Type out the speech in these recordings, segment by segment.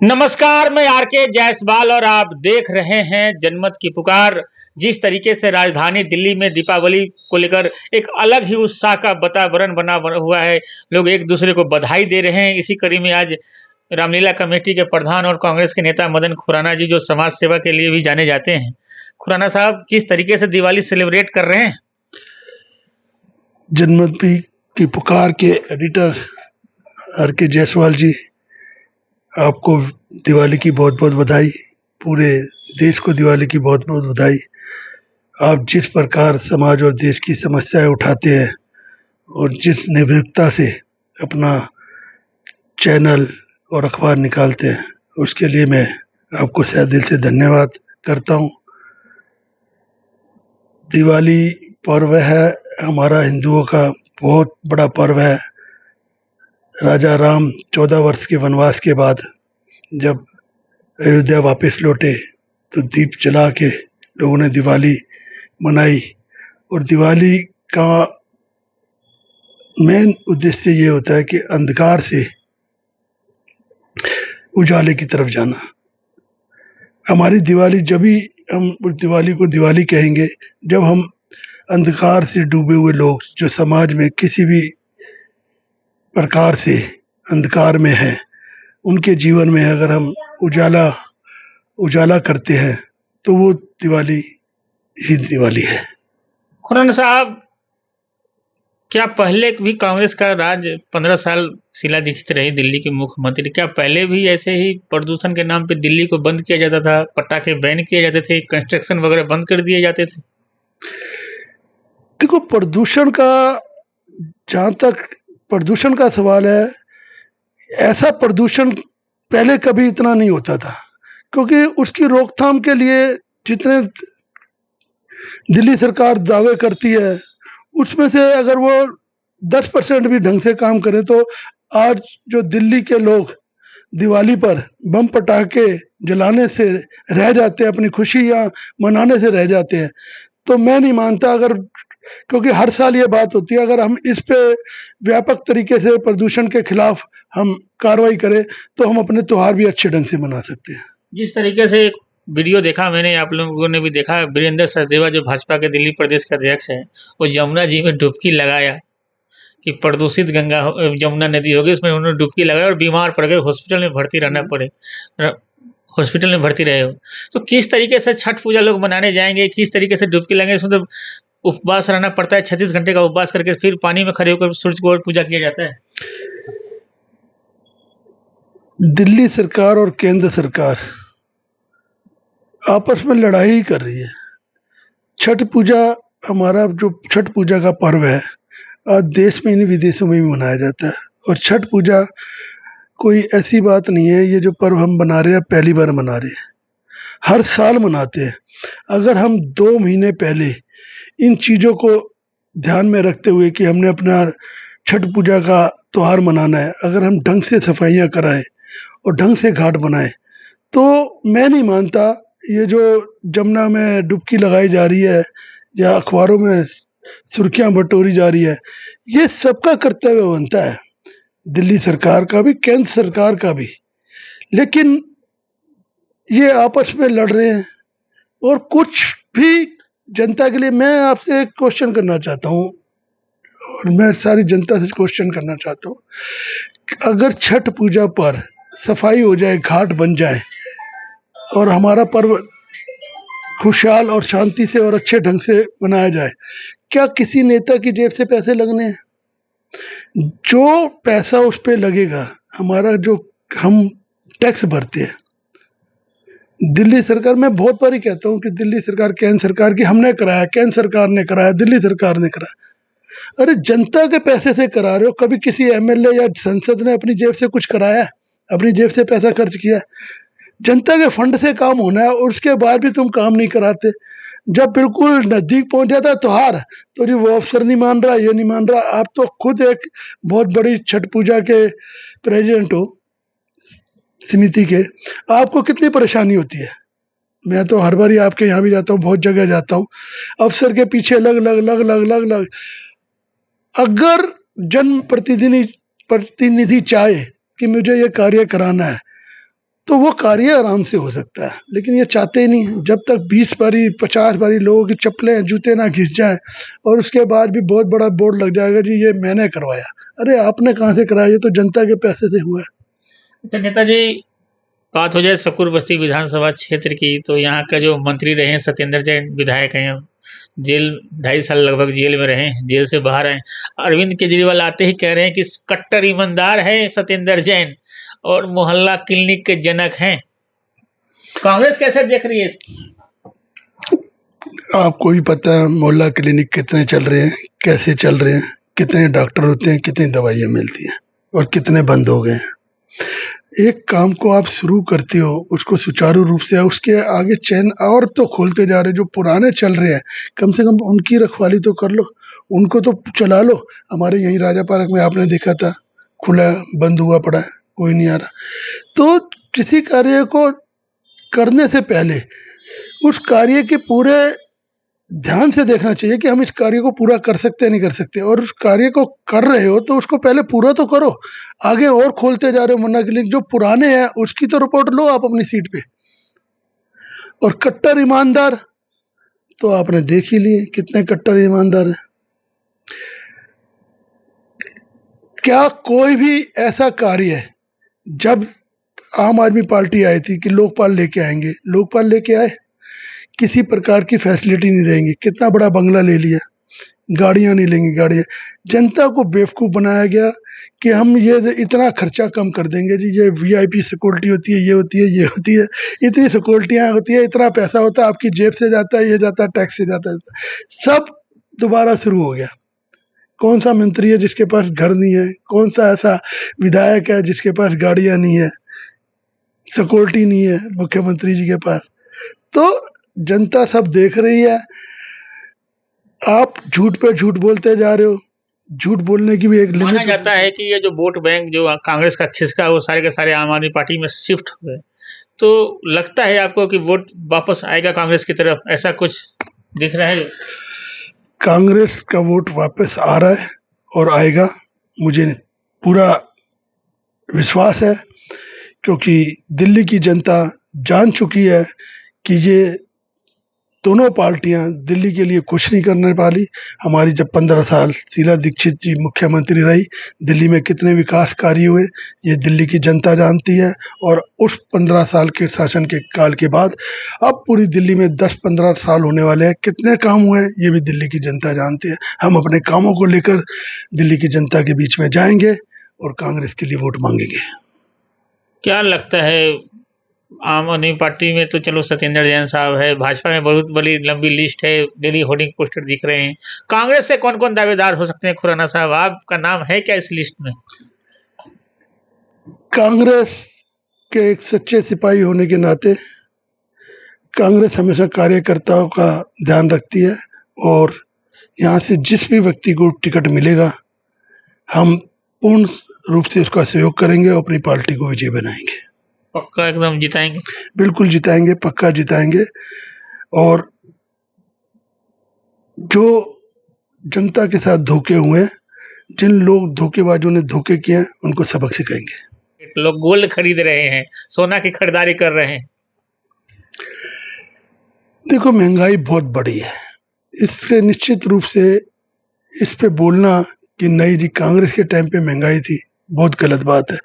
नमस्कार, मैं आरके जायसवाल और आप देख रहे हैं जनमत की पुकार। जिस तरीके से राजधानी दिल्ली में दीपावली को लेकर एक अलग ही उत्साह का वातावरण बना हुआ है। लोग एक दूसरे को बधाई दे रहे हैं। इसी कड़ी में आज रामलीला कमेटी के प्रधान और कांग्रेस के नेता मदन खुराना जी, जो समाज सेवा के लिए भी जाने जाते हैं, खुराना साहब किस तरीके से दिवाली सेलिब्रेट कर रहे हैं? जनमत की पुकार के एडिटर आरके जायसवाल जी, आपको दिवाली की बहुत बहुत बधाई। पूरे देश को दिवाली की बहुत बहुत बधाई। आप जिस प्रकार समाज और देश की समस्याएं उठाते हैं और जिस निर्भीकता से अपना चैनल और अखबार निकालते हैं, उसके लिए मैं आपको सहे दिल से धन्यवाद करता हूं। दिवाली पर्व है हमारा हिंदुओं का बहुत बड़ा पर्व है। राजा राम 14 वर्ष के वनवास के बाद जब अयोध्या वापस लौटे तो दीप जला के लोगों ने दिवाली मनाई। और दिवाली का मेन उद्देश्य ये होता है कि अंधकार से उजाले की तरफ जाना। हमारी दिवाली, जब भी हम उस दिवाली को दिवाली कहेंगे जब हम अंधकार से डूबे हुए लोग जो समाज में किसी भी प्रकार से अंधकार में हैं, उनके जीवन में अगर हम उजाला करते हैं तो वो दिवाली ही दिवाली है। खुराना साहब, क्या पहले भी कांग्रेस का राज 15 साल शीला दीक्षित रही दिल्ली की मुख्यमंत्री, क्या पहले भी ऐसे ही प्रदूषण के नाम पे दिल्ली को बंद किया जाता था, पटाखे बैन किए जाते थे, कंस्ट्रक्शन वगैरह बंद कर दिए जाते थे? देखो, जहां तक प्रदूषण का सवाल है, ऐसा प्रदूषण पहले कभी इतना नहीं होता था, क्योंकि उसकी रोकथाम के लिए जितने दिल्ली सरकार दावे करती है उसमें से अगर वो 10% भी ढंग से काम करें तो आज जो दिल्ली के लोग दिवाली पर बम पटाखे जलाने से रह जाते हैं, अपनी खुशियां मनाने से रह जाते हैं, तो मैं नहीं मानता। अगर, क्योंकि हर साल ये बात होती है, अगर हम इस पे व्यापक तरीके से प्रदूषण के खिलाफ हम कार्रवाई करें तो हम अपने त्योहार भी अच्छे ढंग से मना सकते हैं। जिस तरीके से एक वीडियो देखा मैंने, आप लोगों ने भी देखा, वीरेंद्र सचदेवा जो भाजपा के दिल्ली प्रदेश के अध्यक्ष हैं, वो यमुना जी में डुबकी लगाया कि प्रदूषित गंगा यमुना नदी होगी, उसमें उन्होंने डुबकी लगाई और बीमार पड़ गए, हॉस्पिटल में भर्ती रहना पड़े, हॉस्पिटल में भर्ती रहे हो। तो किस तरीके से छठ पूजा लोग मनाने जाएंगे, किस तरीके से डुबकी लगाएंगे? इसमें तो उपवास रहना पड़ता है, 36 घंटे का उपवास करके फिर पानी में खड़े होकर सूर्य को पूजा किया जाता है। दिल्ली सरकार और केंद्र सरकार आपस में लड़ाई कर रही है। छठ पूजा, हमारा जो छठ पूजा का पर्व है, आज देश में नहीं विदेशों में भी मनाया जाता है। और छठ पूजा कोई ऐसी बात नहीं है, ये जो पर्व हम मना रहे हैं पहली बार मना रहे हैं, हर साल मनाते हैं। अगर हम 2 महीने पहले इन चीज़ों को ध्यान में रखते हुए कि हमने अपना छठ पूजा का त्यौहार मनाना है, अगर हम ढंग से सफाइयाँ कराएं और ढंग से घाट बनाएं, तो मैं नहीं मानता ये जो जमुना में डुबकी लगाई जा रही है या अखबारों में सुर्खियां बटोरी जा रही है, ये सबका कर्तव्य बनता है, दिल्ली सरकार का भी, केंद्र सरकार का भी। लेकिन ये आपस में लड़ रहे हैं। और कुछ भी जनता के लिए मैं आपसे एक क्वेश्चन करना चाहता हूँ, और मैं सारी जनता से क्वेश्चन करना चाहता हूँ, अगर छठ पूजा पर सफाई हो जाए, घाट बन जाए और हमारा पर्व खुशहाल और शांति से और अच्छे ढंग से मनाया जाए, क्या किसी नेता की जेब से पैसे लगने हैं? जो पैसा उस पे लगेगा, हमारा जो हम टैक्स भरते हैं, दिल्ली सरकार, मैं बहुत बार कहता हूं कि दिल्ली सरकार केंद्र सरकार की हमने कराया, केंद्र सरकार ने कराया, दिल्ली सरकार ने कराया। अरे जनता के पैसे से करा रहे हो। कभी किसी एमएलए या संसद ने अपनी जेब से कुछ कराया? अपनी जेब से पैसा खर्च किया? जनता के फंड से काम होना है और उसके बाद भी तुम काम नहीं कराते। जब बिल्कुल नजदीक पहुंच जाता है त्योहार, तो जी वो अफसर नहीं मान रहा, ये नहीं मान रहा। आप तो खुद एक बहुत बड़ी छठ पूजा के प्रेसिडेंट हो समिति के, आपको कितनी परेशानी होती है। मैं तो हर बार ही आपके यहाँ भी जाता हूँ, बहुत जगह जाता हूँ, अफसर के पीछे लग लग लग लग लग लग। अगर जन प्रतिनिधि चाहे कि मुझे ये कार्य कराना है, तो वो कार्य आराम से हो सकता है, लेकिन ये चाहते ही नहीं है। जब तक 20 बारी 50 बारी लोगों की चप्पलें जूते ना घिस जाए और उसके बाद भी बहुत बड़ा बोर्ड लग जाएगा जी ये मैंने करवाया। अरे आपने कहाँ से कराया, ये तो जनता के पैसे से हुआ है। अच्छा नेताजी, बात हो जाए शकुर बस्ती विधानसभा क्षेत्र की, तो यहाँ का जो मंत्री रहे हैं सत्येंद्र जैन विधायक हैं, जेल 2.5 साल लगभग जेल में रहे हैं, जेल से बाहर आए। अरविंद केजरीवाल आते ही कह रहे हैं कि कट्टर ईमानदार है सत्येंद्र जैन और मोहल्ला क्लिनिक के जनक हैं। कांग्रेस कैसे देख रही है इसकी? आपको भी पता है मोहल्ला क्लिनिक कितने चल रहे हैं, कैसे चल रहे हैं, कितने डॉक्टर होते हैं, कितनी दवाइयाँ मिलती हैं और कितने बंद हो गए हैं। एक काम को आप शुरू करते हो उसको सुचारू रूप से, उसके आगे चैन और तो खोलते जा रहे, जो पुराने चल रहे हैं कम से कम उनकी रखवाली तो कर लो, उनको तो चला लो। हमारे यहीं राजा पार्क में आपने देखा था, खुला बंद हुआ पड़ा है, कोई नहीं आ रहा। तो किसी कार्य को करने से पहले उस कार्य के पूरे ध्यान से देखना चाहिए कि हम इस कार्य को पूरा कर सकते हैं नहीं कर सकते, और उस कार्य को कर रहे हो तो उसको पहले पूरा तो करो। आगे और खोलते जा रहे हो मुन्ना के लिए, जो पुराने हैं उसकी तो रिपोर्ट लो आप अपनी सीट पे। और कट्टर ईमानदार तो आपने देख ही लिए कितने कट्टर ईमानदार हैं। क्या कोई भी ऐसा कार्य है, जब आम आदमी पार्टी आई थी कि लोकपाल लेके आएंगे, लोकपाल लेके आए, किसी प्रकार की फैसिलिटी नहीं रहेंगी। कितना बड़ा बंगला ले लिया, गाड़ियां नहीं लेंगी गाड़ियां। जनता को बेवकूफ बनाया गया कि हम ये इतना खर्चा कम कर देंगे जी, ये वीआईपी सिक्योरिटी होती है, ये होती है, ये होती है, इतनी सिक्योरिटियां होती है, इतना पैसा होता है, आपकी जेब से जाता है, ये जाता है, टैक्स से जाता है। सब दोबारा शुरू हो गया। कौन सा मंत्री है जिसके पास घर नहीं है, कौन सा ऐसा विधायक है जिसके पास गाड़ियां नहीं है, सिक्योरिटी नहीं है मुख्यमंत्री जी के पास। तो जनता सब देख रही है, आप झूठ पे झूठ बोलते जा रहे हो। झूठ बोलने की भी एक माना लिमिट। जाता है कि ये जो वोट बैंक जो कांग्रेस का खिसका वो सारे के सारे आम आदमी पार्टी में शिफ्ट हो गए, तो लगता है आपको कि वोट वापस आएगा कांग्रेस की तरफ, ऐसा कुछ दिख रहा है? कांग्रेस का वोट वापस आ रहा है और आएगा, मुझे पूरा विश्वास है, क्योंकि दिल्ली की जनता जान चुकी है कि ये दोनों पार्टियां दिल्ली के लिए कुछ नहीं करने वाली। हमारी जब 15 साल शीला दीक्षित जी मुख्यमंत्री रही, दिल्ली में कितने विकास कार्य हुए ये दिल्ली की जनता जानती है। और उस 15 साल के शासन के काल के बाद अब पूरी दिल्ली में 10-15 साल होने वाले हैं, कितने काम हुए हैं ये भी दिल्ली की जनता जानती है। हम अपने कामों को लेकर दिल्ली की जनता के बीच में जाएंगे और कांग्रेस के लिए वोट मांगेंगे। क्या लगता है, आम आदमी पार्टी में तो चलो सत्येंद्र जैन साहब है, भाजपा में बहुत बड़ी लंबी लिस्ट है, डेली होर्डिंग पोस्टर दिख रहे हैं, कांग्रेस से कौन कौन दावेदार हो सकते हैं? खुराना साहब, आपका नाम है क्या इस लिस्ट में? कांग्रेस के एक सच्चे सिपाही होने के नाते कांग्रेस हमेशा कार्यकर्ताओं का ध्यान रखती है, और यहाँ से जिस भी व्यक्ति को टिकट मिलेगा हम पूर्ण रूप से उसका सहयोग करेंगे और अपनी पार्टी को विजयी बनाएंगे। पक्का एकदम जिताएंगे? बिल्कुल जिताएंगे, पक्का जिताएंगे। और जो जनता के साथ धोखे हुए हैं, जिन लोग धोखेबाजों ने धोखे किए हैं, उनको सबक सिखाएंगे। लोग गोल्ड खरीद रहे हैं, सोना की खरीदारी कर रहे हैं। देखो महंगाई बहुत बड़ी है, इससे निश्चित रूप से इस पे बोलना कि नहीं जी कांग्रेस के टाइम पे महंगाई थी, बहुत गलत बात है।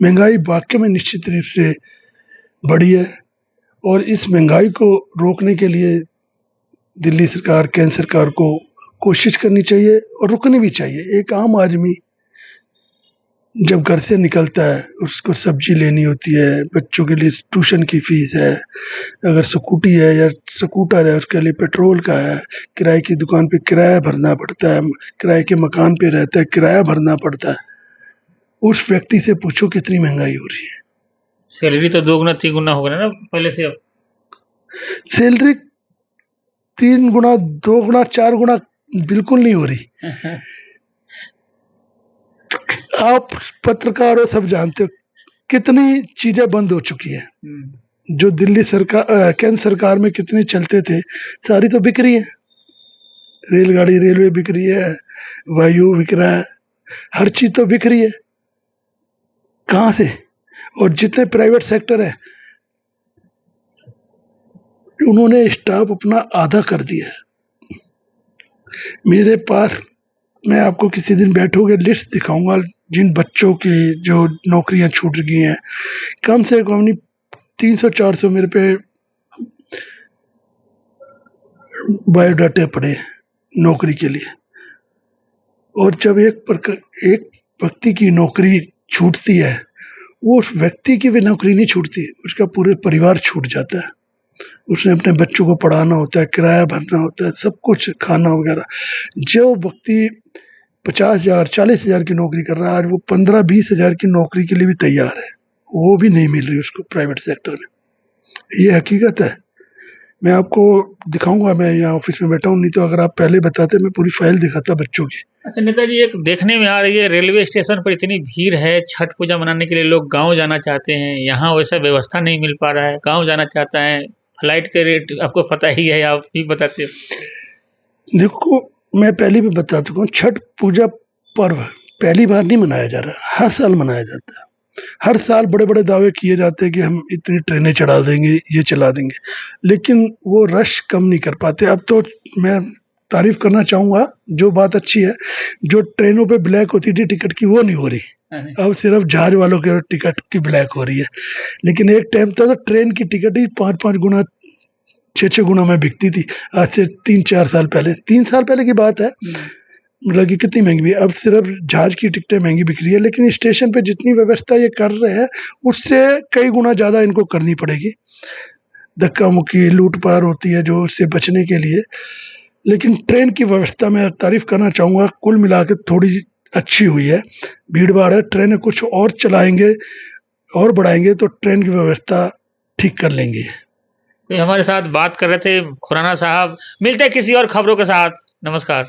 महंगाई वाकई में निश्चित रूप से बड़ी है, और इस महंगाई को रोकने के लिए दिल्ली सरकार, केंद्र सरकार को कोशिश करनी चाहिए और रुकनी भी चाहिए। एक आम आदमी जब घर से निकलता है, उसको सब्जी लेनी होती है, बच्चों के लिए ट्यूशन की फीस है, अगर स्कूटी है या स्कूटर है उसके लिए पेट्रोल का है, किराए की दुकान पे किराया भरना पड़ता है, किराए के मकान पे रहता है किराया भरना पड़ता है। उस व्यक्ति से पूछो कितनी महंगाई हो रही है। सैलरी तो दोगुना तीगुना हो गया ना पहले से अब। सैलरी 3 गुना 2 गुना 4 गुना बिल्कुल नहीं हो रही। आप पत्रकार हो, सब जानते हो कितनी चीजें बंद हो चुकी है। जो दिल्ली सरकार, केंद्र सरकार में कितनी चलते थे, सारी तो बिक रही है। रेलगाड़ी, रेलवे बिक रही है, वायु बिक रहा है, हर चीज तो बिक रही है। कहाँ से? और जितने प्राइवेट सेक्टर है उन्होंने स्टाफ अपना आधा कर दिया है। मेरे पास, मैं आपको किसी दिन बैठोगे लिस्ट दिखाऊंगा जिन बच्चों की जो नौकरियां छूट गई हैं। कम से कम नहीं 300-400 मेरे पे बायोडाटे पड़े नौकरी के लिए। और जब एक व्यक्ति की नौकरी छूटती है, वो उस व्यक्ति की भी नौकरी नहीं छूटती, उसका पूरे परिवार छूट जाता है। उसने अपने बच्चों को पढ़ाना होता है, किराया भरना होता है, सब कुछ खाना वगैरह। जो व्यक्ति 50,000 40,000 की नौकरी कर रहा है, आज वो 15-20 हजार की नौकरी के लिए भी तैयार है, वो भी नहीं मिल रही उसको प्राइवेट सेक्टर में। ये हकीकत है। मैं आपको दिखाऊंगा, मैं यहाँ ऑफिस में बैठा हूँ, नहीं तो अगर आप पहले बताते मैं पूरी फाइल दिखाता बच्चों की। अच्छा नेताजी, एक देखने में आ रही है रेलवे स्टेशन पर इतनी भीड़ है, छठ पूजा मनाने के लिए लोग गांव जाना चाहते हैं, यहाँ वैसा व्यवस्था नहीं मिल पा रहा है, गांव जाना चाहता है, फ्लाइट के रेट आपको पता ही है, आप भी बताते हो। देखो, मैं पहले भी बता चुका हूँ, छठ पूजा पर्व पहली बार नहीं मनाया जा रहा, हर साल मनाया जाता है। हर साल बड़े बड़े दावे किए जाते हैं कि हम इतनी ट्रेनें चढ़ा देंगे, ये चला देंगे, लेकिन वो रश कम नहीं कर पाते। अब तो मैं तारीफ करना चाहूंगा, जो बात अच्छी है, जो ट्रेनों पे ब्लैक होती थी टिकट की, वो नहीं हो रही, अब सिर्फ जहाज वालों के टिकट की ब्लैक हो रही है। लेकिन एक टाइम था तो ट्रेन की टिकट ही 5-5 गुना 6-6 गुना में बिकती थी, आज से 3-4 साल पहले, 3 साल पहले की बात है। मतलब कि कितनी महंगी भी, अब सिर्फ जहाज की टिकटें महंगी बिक रही है, लेकिन स्टेशन पे जितनी व्यवस्था ये कर रहे हैं उससे कई गुना ज्यादा इनको करनी पड़ेगी। धक्का मुक्की लूटपाट होती है जो, उससे बचने के लिए। लेकिन ट्रेन की व्यवस्था में तारीफ करना चाहूंगा, कुल मिला के थोड़ी अच्छी हुई है। भीड़ भाड़ है, ट्रेन कुछ और चलाएंगे और बढ़ाएंगे तो ट्रेन की व्यवस्था ठीक कर लेंगे। तो हमारे साथ बात कर रहे थे खुराना साहब। मिलते हैं किसी और खबरों के साथ। नमस्कार।